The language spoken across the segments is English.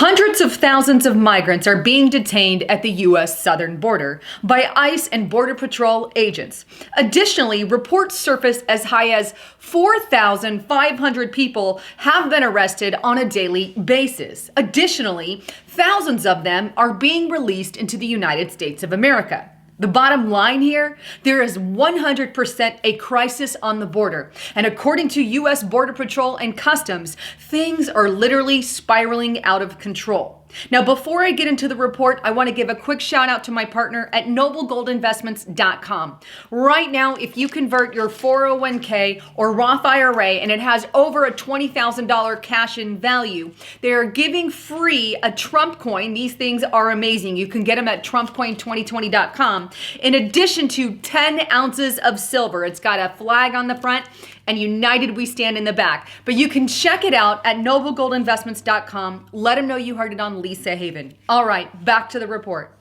Hundreds of thousands of migrants are being detained at the U.S. southern border by ICE and Border Patrol agents. Additionally, reports surface as high as 4,500 people have been arrested on a daily basis. Additionally, thousands of them are being released into the United States of America. The bottom line here, there is 100% a crisis on the border. And according to U.S. Border Patrol and Customs, things are literally spiraling out of control. Now, before I get into the report, I want to give a quick shout out to my partner at noblegoldinvestments.com. Right now, if you convert your 401k or Roth IRA and it has over a $20,000 cash in value, they are giving free a Trump coin. These things are amazing. You can get them at trumpcoin2020.com. In addition to 10 ounces of silver. It's got a flag on the front and United We Stand in the back. But you can check it out at noblegoldinvestments.com. Let them know you heard it on Lisa Haven. All right, back to the report.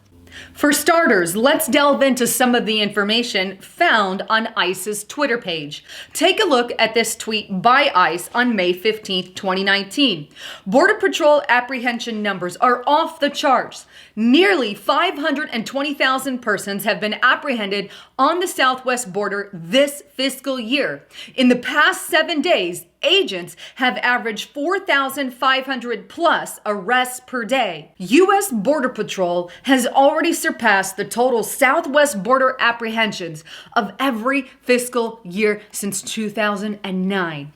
For starters, let's delve into some of the information found on ICE's Twitter page. Take a look at this tweet by ICE on May 15th, 2019. Border Patrol apprehension numbers are off the charts. Nearly 520,000 persons have been apprehended on the southwest border this fiscal year. In the past 7 days, agents have averaged 4,500 plus arrests per day. U.S. Border Patrol has already surpassed the total southwest border apprehensions of every fiscal year since 2009.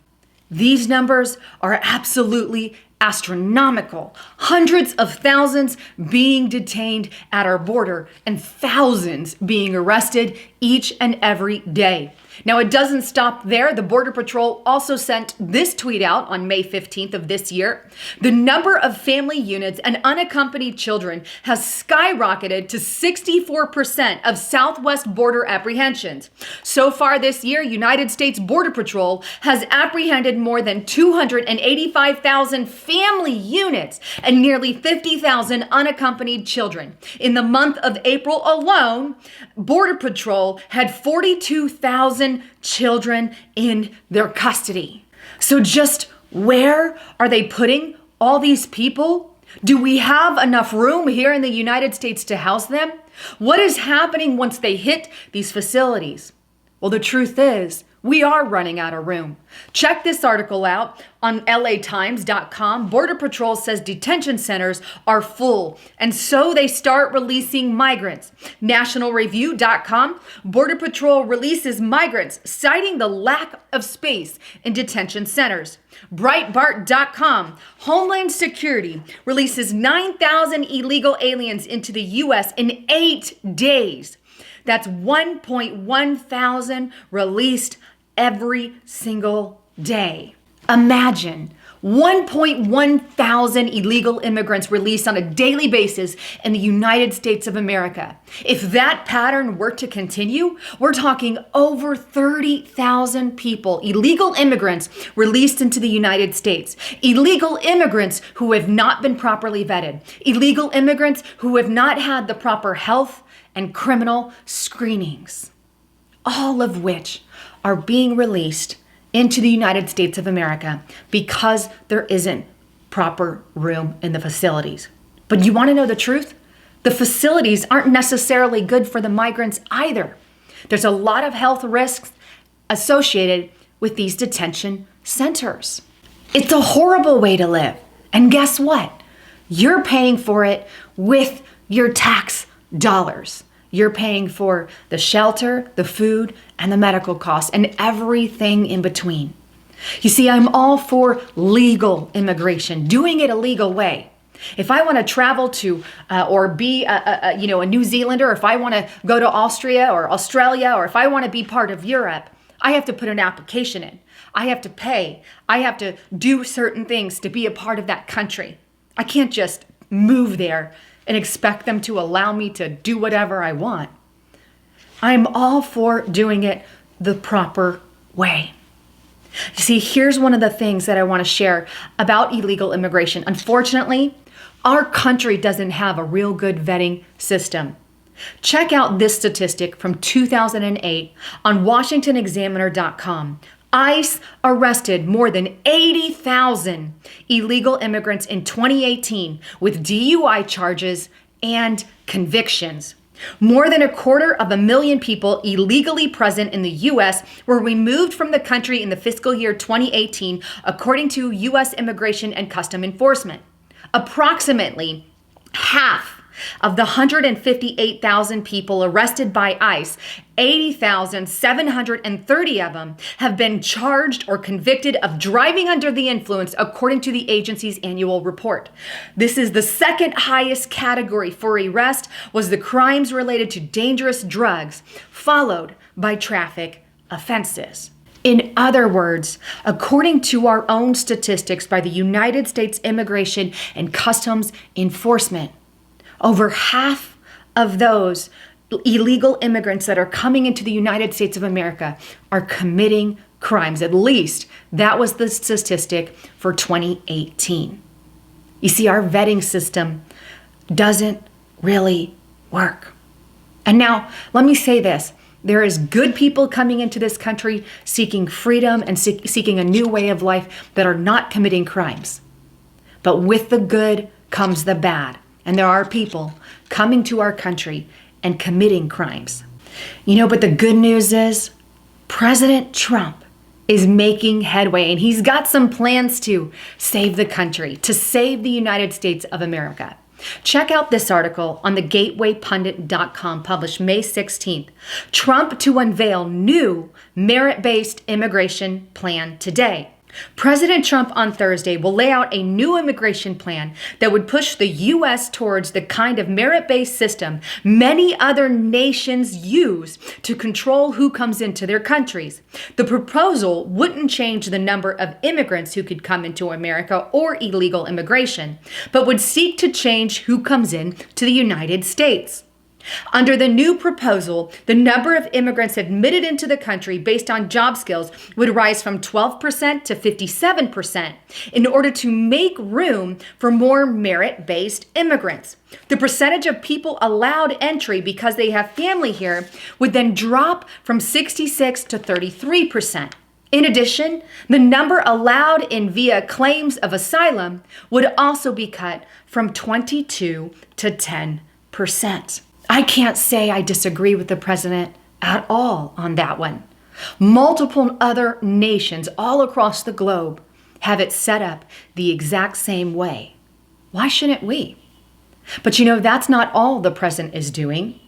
These numbers are absolutely astronomical. Hundreds of thousands being detained at our border and thousands being arrested each and every day. Now, it doesn't stop there. The Border Patrol also sent this tweet out on May 15th of this year. The number of family units and unaccompanied children has skyrocketed to 64% of southwest border apprehensions. So far this year, United States Border Patrol has apprehended more than 285,000 family units and nearly 50,000 unaccompanied children. In the month of April alone, Border Patrol had 42,000 children in their custody. So just where are they putting all these people? Do we have enough room here in the United States to house them? What is happening once they hit these facilities? Well, the truth is, we are running out of room. Check this article out on LAtimes.com. Border Patrol says detention centers are full, and so they start releasing migrants. NationalReview.com. Border Patrol releases migrants, citing the lack of space in detention centers. Breitbart.com. Homeland Security releases 9,000 illegal aliens into the U.S. in 8 days. That's 1.1 thousand released every single day. Imagine 1.1 thousand illegal immigrants released on a daily basis in the United States of America. If that pattern were to continue, we're talking over 30,000 people, illegal immigrants released into the United States. Illegal immigrants who have not been properly vetted. Illegal immigrants who have not had the proper health and criminal screenings, all of which are being released into the United States of America because there isn't proper room in the facilities. But you want to know the truth? The facilities aren't necessarily good for the migrants either. There's a lot of health risks associated with these detention centers. It's a horrible way to live. And guess what? You're paying for it with your tax dollars. You're paying for the shelter, the food, and the medical costs, and everything in between. You see, I'm all for legal immigration, doing it a legal way. If I want to travel to or be a New Zealander, if I want to go to Austria or Australia, or if I want to be part of Europe, I have to put an application in. I have to pay. I have to do certain things to be a part of that country. I can't just move there and expect them to allow me to do whatever I want. I'm all for doing it the proper way. You see, here's one of the things that I want to share about illegal immigration. Unfortunately, our country doesn't have a real good vetting system. Check out this statistic from 2008 on WashingtonExaminer.com. ICE arrested more than 80,000 illegal immigrants in 2018 with DUI charges and convictions. More than 250,000 people illegally present in the U.S. were removed from the country in the fiscal year 2018, according to U.S. Immigration and Customs Enforcement. Approximately half of the 158,000 people arrested by ICE, 80,730 of them have been charged or convicted of driving under the influence, according to the agency's annual report. This is the second highest category for arrest, was the crimes related to dangerous drugs, followed by traffic offenses. In other words, according to our own statistics by the United States Immigration and Customs Enforcement, over half of those illegal immigrants that are coming into the United States of America are committing crimes. At least that was the statistic for 2018. You see, our vetting system doesn't really work. And now, let me say this. There is good people coming into this country seeking freedom and seeking a new way of life that are not committing crimes. But with the good comes the bad. And there are people coming to our country and committing crimes. But the good news is President Trump is making headway, and he's got some plans to save the country, to save the United States of America. Check out this article on thegatewaypundit.com, published May 16th. Trump to unveil new merit-based immigration plan today. President Trump on Thursday will lay out a new immigration plan that would push the U.S. towards the kind of merit-based system many other nations use to control who comes into their countries. The proposal wouldn't change the number of immigrants who could come into America or illegal immigration, but would seek to change who comes in to the United States. Under the new proposal, the number of immigrants admitted into the country based on job skills would rise from 12% to 57% in order to make room for more merit-based immigrants. The percentage of people allowed entry because they have family here would then drop from 66 to 33%. In addition, the number allowed in via claims of asylum would also be cut from 22 to 10%. I can't say I disagree with the president at all on that one. Multiple other nations all across the globe have it set up the exact same way. Why shouldn't we? But that's not all the president is doing.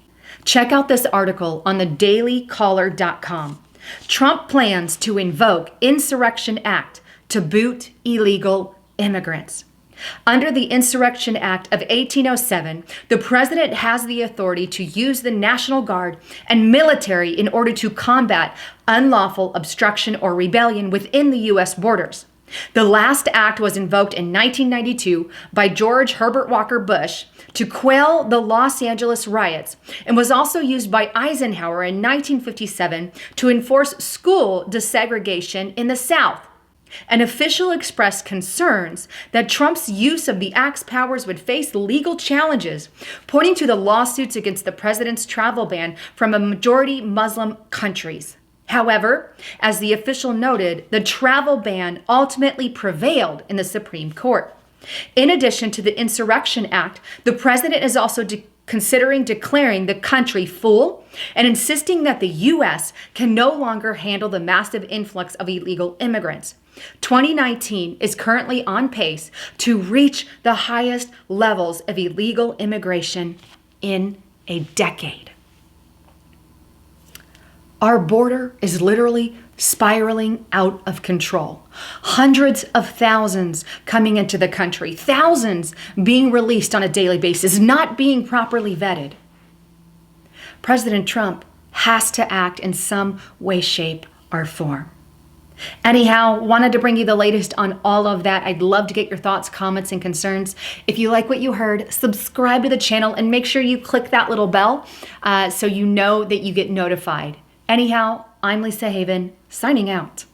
Check out this article on thedailycaller.com. Trump plans to invoke Insurrection Act to boot illegal immigrants. Under the Insurrection Act of 1807, the president has the authority to use the National Guard and military in order to combat unlawful obstruction or rebellion within the U.S. borders. The last act was invoked in 1992 by George Herbert Walker Bush to quell the Los Angeles riots, and was also used by Eisenhower in 1957 to enforce school desegregation in the South. An official expressed concerns that Trump's use of the act's powers would face legal challenges, pointing to the lawsuits against the president's travel ban from a majority Muslim countries. However, as the official noted, the travel ban ultimately prevailed in the Supreme Court. In addition to the Insurrection Act, the president is also considering declaring the country full and insisting that the U.S. can no longer handle the massive influx of illegal immigrants. 2019 is currently on pace to reach the highest levels of illegal immigration in a decade. Our border is literally spiraling out of control. Hundreds of thousands coming into the country, thousands being released on a daily basis, not being properly vetted. President Trump has to act in some way, shape, or form. Anyhow, wanted to bring you the latest on all of that. I'd love to get your thoughts, comments, and concerns. If you like what you heard, subscribe to the channel and make sure you click that little bell so you know that you get notified. Anyhow, I'm Lisa Haven, signing out.